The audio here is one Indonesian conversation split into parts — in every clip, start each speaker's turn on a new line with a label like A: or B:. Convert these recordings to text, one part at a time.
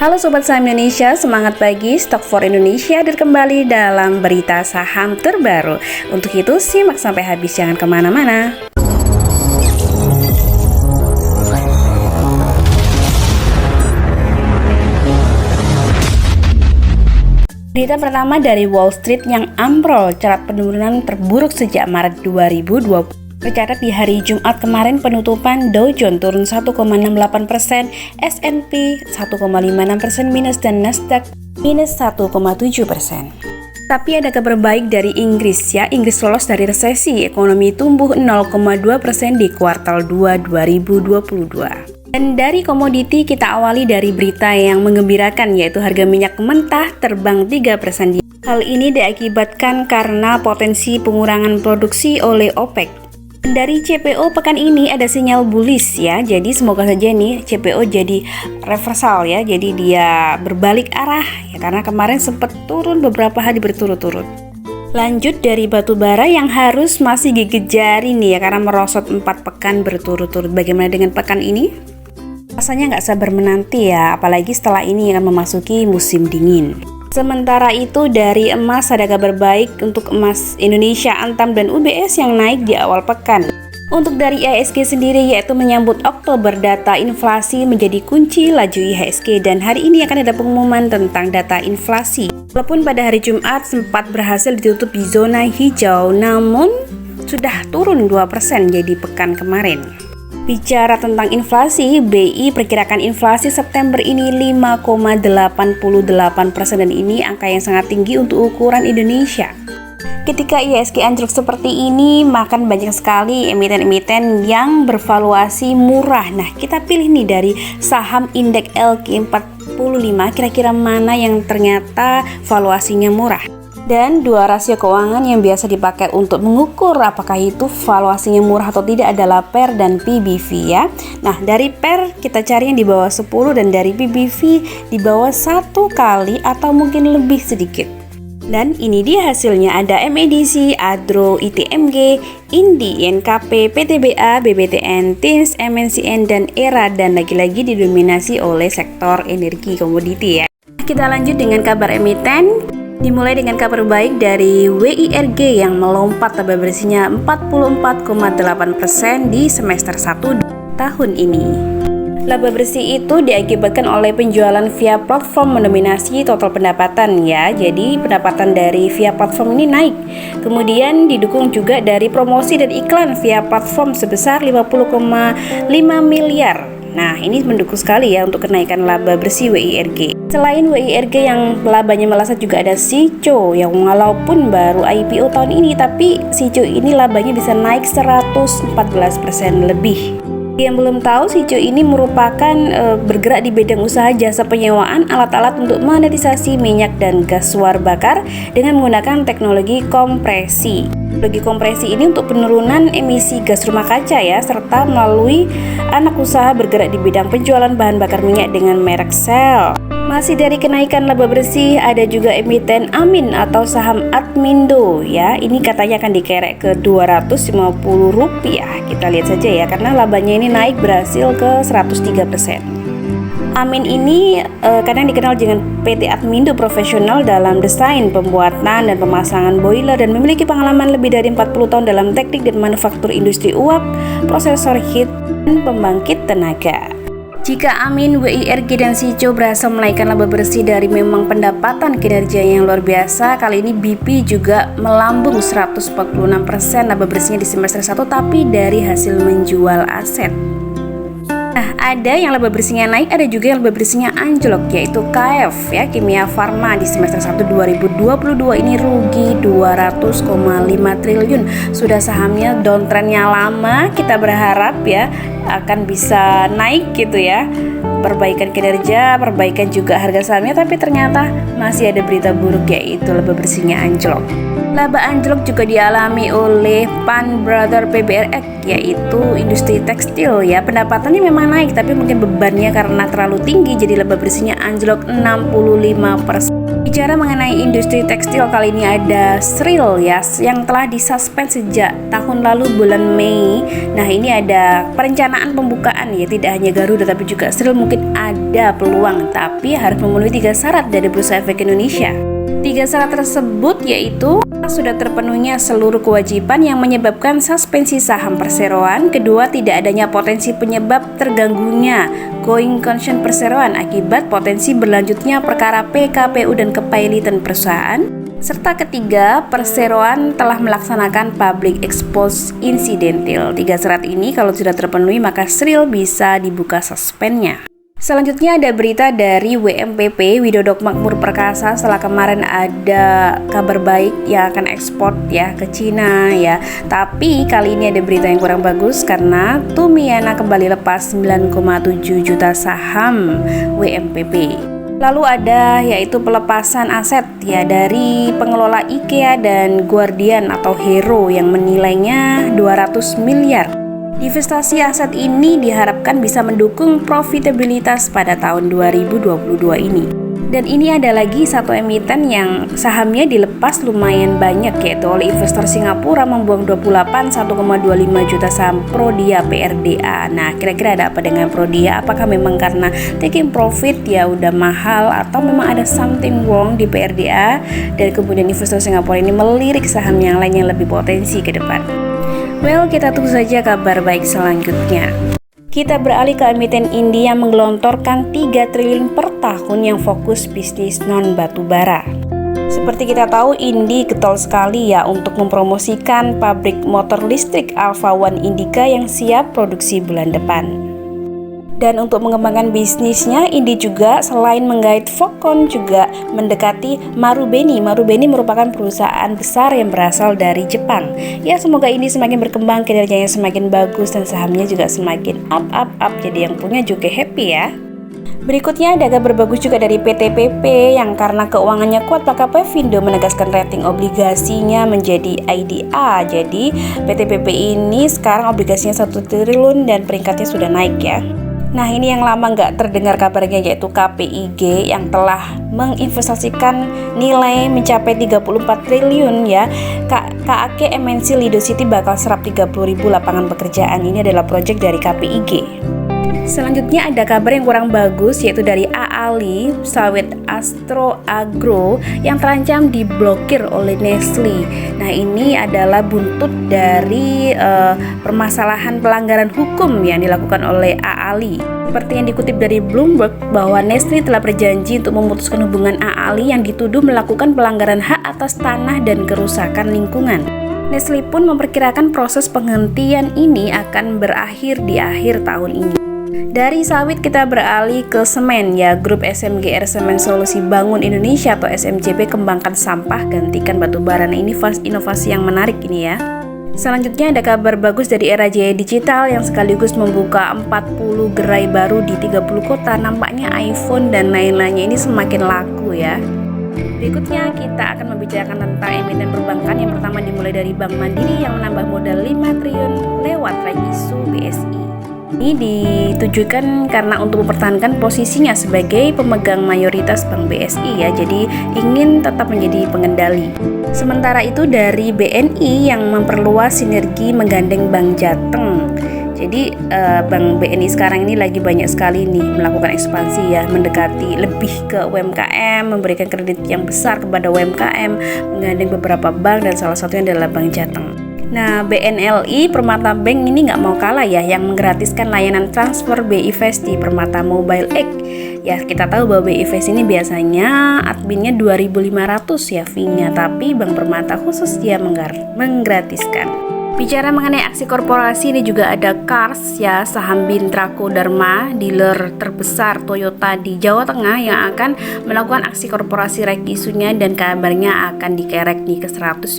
A: Halo Sobat Saham Indonesia, semangat pagi, Stock for Indonesia hadir kembali dalam berita saham terbaru. Untuk itu simak sampai habis, jangan kemana-mana. Berita pertama dari Wall Street yang ambrol, cerat penurunan terburuk sejak Maret 2020. Tercatat di hari Jumat kemarin penutupan Dow Jones turun 1,68%, S&P 1,56% minus dan Nasdaq minus 1,7%. Tapi ada kabar baik dari Inggris ya, Inggris lolos dari resesi, ekonomi tumbuh 0,2% di kuartal 2 2022. Dan dari komoditi kita awali dari berita yang menggembirakan, yaitu harga minyak mentah terbang 3%. Hal ini diakibatkan karena potensi pengurangan produksi oleh OPEC. Dari CPO pekan ini ada sinyal bullish ya, jadi semoga saja nih CPO jadi reversal ya, jadi dia berbalik arah ya, karena kemarin sempat turun beberapa hari berturut-turut. Lanjut dari batu bara yang harus masih gigit jari nih ya, karena merosot 4 pekan berturut-turut. Bagaimana dengan pekan ini? Rasanya nggak sabar menanti ya, apalagi setelah ini akan memasuki musim dingin. Sementara itu dari emas ada kabar baik untuk emas Indonesia, Antam dan UBS yang naik di awal pekan. Untuk dari IHSG sendiri, yaitu menyambut Oktober, data inflasi menjadi kunci laju IHSG dan hari ini akan ada pengumuman tentang data inflasi. Walaupun pada hari Jumat sempat berhasil ditutup di zona hijau, namun sudah turun 2% jadi pekan kemarin. Bicara tentang inflasi, BI perkirakan inflasi September ini 5,88% dan ini angka yang sangat tinggi untuk ukuran Indonesia. Ketika IHSG anjlok seperti ini, maka banyak sekali emiten-emiten yang bervaluasi murah. Nah, kita pilih nih dari saham indeks LQ45, kira-kira mana yang ternyata valuasinya murah. Dan dua rasio keuangan yang biasa dipakai untuk mengukur apakah itu valuasinya murah atau tidak adalah PER dan PBV ya. Nah, dari PER kita cari yang di bawah 10 dan dari PBV di bawah 1 kali atau mungkin lebih sedikit. Dan ini dia hasilnya, ada MEDC, Adro, ITMG, Indi, NKP, PTBA, BBTN, TINS, MNCN, dan ERA, dan lagi-lagi didominasi oleh sektor energi komoditi ya. Kita lanjut dengan kabar emiten. Dimulai dengan kabar baik dari WIRG yang melompat laba bersihnya 44,8% di semester 1 tahun ini. Laba bersih itu diakibatkan oleh penjualan via platform mendominasi total pendapatan ya. Jadi pendapatan dari via platform ini naik. Kemudian didukung juga dari promosi dan iklan via platform sebesar 50,5 miliar. Nah, ini mendukung sekali ya untuk kenaikan laba bersih WIRG. Selain WIRG yang labanya melesat, juga ada Sico yang walaupun baru IPO tahun ini, tapi Sico ini labanya bisa naik 114% lebih. Yang belum tahu, Sico ini merupakan bergerak di bidang usaha jasa penyewaan alat-alat untuk monetisasi minyak dan gas suar bakar dengan menggunakan teknologi kompresi. Teknologi kompresi ini untuk penurunan emisi gas rumah kaca ya, serta melalui anak usaha bergerak di bidang penjualan bahan bakar minyak dengan merek Shell. Masih dari kenaikan laba bersih, ada juga emiten Amin atau saham Admindo ya. Ini katanya akan dikerek ke Rp250. Kita lihat saja ya, karena labanya ini naik berhasil ke 103%. Amin ini kadang dikenal dengan PT Admindo profesional dalam desain, pembuatan, dan pemasangan boiler dan memiliki pengalaman lebih dari 40 tahun dalam teknik dan manufaktur industri uap, prosesor heat, dan pembangkit tenaga. Jika Amin, WIRG, dan Sico berhasil menaikkan laba bersih dari memang pendapatan kinerja yang luar biasa, kali ini BP juga melambung 146% laba bersihnya di semester 1 tapi dari hasil menjual aset. Nah, ada yang laba bersihnya naik, ada juga yang laba bersihnya anjlok, yaitu KF ya, Kimia Farma di semester 1 2022 ini rugi 200,5 triliun. Sudah sahamnya downtrendnya lama, kita berharap ya akan bisa naik gitu ya. Perbaikan kinerja, perbaikan juga harga sahamnya, tapi ternyata masih ada berita buruk, yaitu laba bersihnya anjlok. Laba anjlok juga dialami oleh Pan Brother PBRX, yaitu industri tekstil ya. Pendapatannya memang naik, tapi mungkin bebannya karena terlalu tinggi, jadi laba bersihnya anjlok 65%. Bicara mengenai industri tekstil, kali ini ada Sril ya, yang telah disuspend sejak tahun lalu bulan Mei. Nah, ini ada perencanaan pembukaan ya, tidak hanya Garuda tapi juga Sril mungkin ada ada peluang, tapi harus memenuhi 3 syarat dari Bursa Efek Indonesia. 3 syarat tersebut yaitu sudah terpenuhnya seluruh kewajiban yang menyebabkan suspensi saham perseroan. Kedua, tidak adanya potensi penyebab terganggunya going concern perseroan akibat potensi berlanjutnya perkara PKPU dan kepailitan perusahaan. Serta ketiga, perseroan telah melaksanakan public expose incidental. 3 syarat ini kalau sudah terpenuhi maka Sril bisa dibuka suspendnya. Selanjutnya ada berita dari WMPP, Widodo Makmur Perkasa. Setelah kemarin ada kabar baik yang akan ekspor ya ke Cina ya. Tapi kali ini ada berita yang kurang bagus karena Tumiana kembali lepas 9,7 juta saham WMPP. Lalu ada yaitu pelepasan aset ya dari pengelola IKEA dan Guardian atau Hero yang menilainya 200 miliar. Divestasi aset ini diharapkan bisa mendukung profitabilitas pada tahun 2022 ini. Dan ini ada lagi satu emiten yang sahamnya dilepas lumayan banyak, yaitu oleh investor Singapura membuang 1,25 juta saham Prodia PRDA. Nah, kira-kira ada apa dengan Prodia? Apakah memang karena taking profit ya udah mahal, atau memang ada something wrong di PRDA dan kemudian investor Singapura ini melirik saham yang lain yang lebih potensi ke depan? Well, kita tunggu saja kabar baik selanjutnya. Kita beralih ke emiten India yang menggelontorkan 3 triliun per tahun yang fokus bisnis non-batubara. Seperti kita tahu, Indi getol sekali ya untuk mempromosikan pabrik motor listrik Alpha One Indica yang siap produksi bulan depan. Dan untuk mengembangkan bisnisnya, Indi juga selain menggait Foxconn juga mendekati Marubeni. Marubeni merupakan perusahaan besar yang berasal dari Jepang. Ya, semoga Indi semakin berkembang, kinerjanya semakin bagus dan sahamnya juga semakin up. Jadi yang punya juga happy ya. Berikutnya ada kabar bagus juga dari PTPP yang karena keuangannya kuat maka Pevindo menegaskan rating obligasinya menjadi IDA. Jadi PTPP ini sekarang obligasinya 1 triliun dan peringkatnya sudah naik ya. Nah, ini yang lama nggak terdengar kabarnya, yaitu KPIG yang telah menginvestasikan nilai mencapai 34 triliun ya. KAK MNC Lido City bakal serap 30.000 lapangan pekerjaan. Ini adalah proyek dari KPIG. Selanjutnya ada kabar yang kurang bagus, yaitu dari AALI, sawit Astro Agro yang terancam diblokir oleh Nestle. Nah, ini adalah buntut dari permasalahan pelanggaran hukum yang dilakukan oleh AALI. Seperti yang dikutip dari Bloomberg bahwa Nestle telah berjanji untuk memutuskan hubungan AALI yang dituduh melakukan pelanggaran hak atas tanah dan kerusakan lingkungan. Nestle pun memperkirakan proses penghentian ini akan berakhir di akhir tahun ini. Dari sawit kita beralih ke semen ya. Grup SMGR Semen Solusi Bangun Indonesia atau SMJB kembangkan sampah gantikan batu bara. Nah, ini inovasi yang menarik ini ya. Selanjutnya ada kabar bagus dari Era Jaya Digital yang sekaligus membuka 40 gerai baru di 30 kota. Nampaknya iPhone dan lain-lainnya ini semakin laku ya. Berikutnya kita akan membicarakan tentang emiten perbankan. Yang pertama dimulai dari Bank Mandiri yang menambah modal 5 triliun lewat right issue BSI. Ini ditujukan karena untuk mempertahankan posisinya sebagai pemegang mayoritas Bank BSI ya, jadi ingin tetap menjadi pengendali. Sementara itu dari BNI yang memperluas sinergi menggandeng Bank Jateng. Jadi Bank BNI sekarang ini lagi banyak sekali nih melakukan ekspansi ya, mendekati lebih ke UMKM, memberikan kredit yang besar kepada UMKM, menggandeng beberapa bank dan salah satunya adalah Bank Jateng. Nah, BNLI Permata Bank ini nggak mau kalah ya, yang menggratiskan layanan transfer BI Fast di Permata Mobile X. Ya, kita tahu bahwa BI Fast ini biasanya adminnya 2.500 ya fee-nya, tapi Bank Permata khusus dia menggratiskan. Bicara mengenai aksi korporasi, ini juga ada Cars ya, saham Bintrako Dharma, dealer terbesar Toyota di Jawa Tengah yang akan melakukan aksi korporasi right isunya dan kabarnya akan dikerek nih ke 150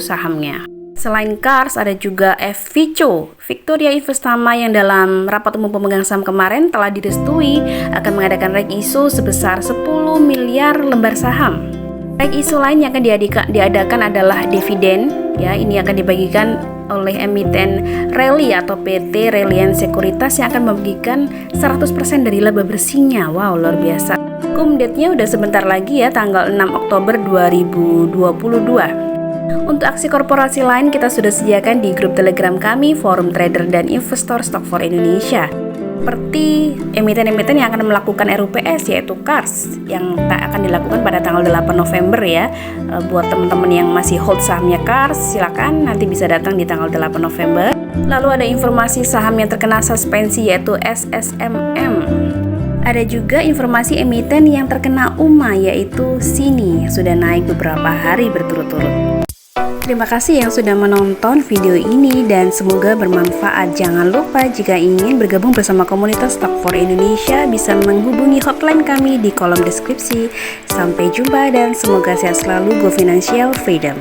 A: sahamnya. Selain Cars, ada juga FVCO, Victoria Investama yang dalam rapat umum pemegang saham kemarin telah direstui akan mengadakan right issue sebesar 10 miliar lembar saham. Right issue lain yang akan diadakan adalah dividen, ya, ini akan dibagikan oleh emiten Rally atau PT Reliance Sekuritas yang akan membagikan 100% dari laba bersihnya. Wow, luar biasa. Date-nya udah sebentar lagi ya, tanggal 6 Oktober 2022. Untuk aksi korporasi lain kita sudah sediakan di grup Telegram kami, Forum Trader dan Investor Stock for Indonesia. seperti emiten-emiten yang akan melakukan RUPS yaitu KARS yang akan dilakukan pada tanggal 8 November ya. Buat teman-teman yang masih hold sahamnya KARS, silakan nanti bisa datang di tanggal 8 November. Lalu ada informasi saham yang terkena suspensi yaitu SSMM. Ada juga informasi emiten yang terkena UMA yaitu SINI, sudah naik beberapa hari berturut-turut. Terima kasih yang sudah menonton video ini dan semoga bermanfaat. Jangan lupa jika ingin bergabung bersama komunitas Stock for Indonesia bisa menghubungi hotline kami di kolom deskripsi. Sampai jumpa dan semoga sehat selalu. Go Financial Freedom.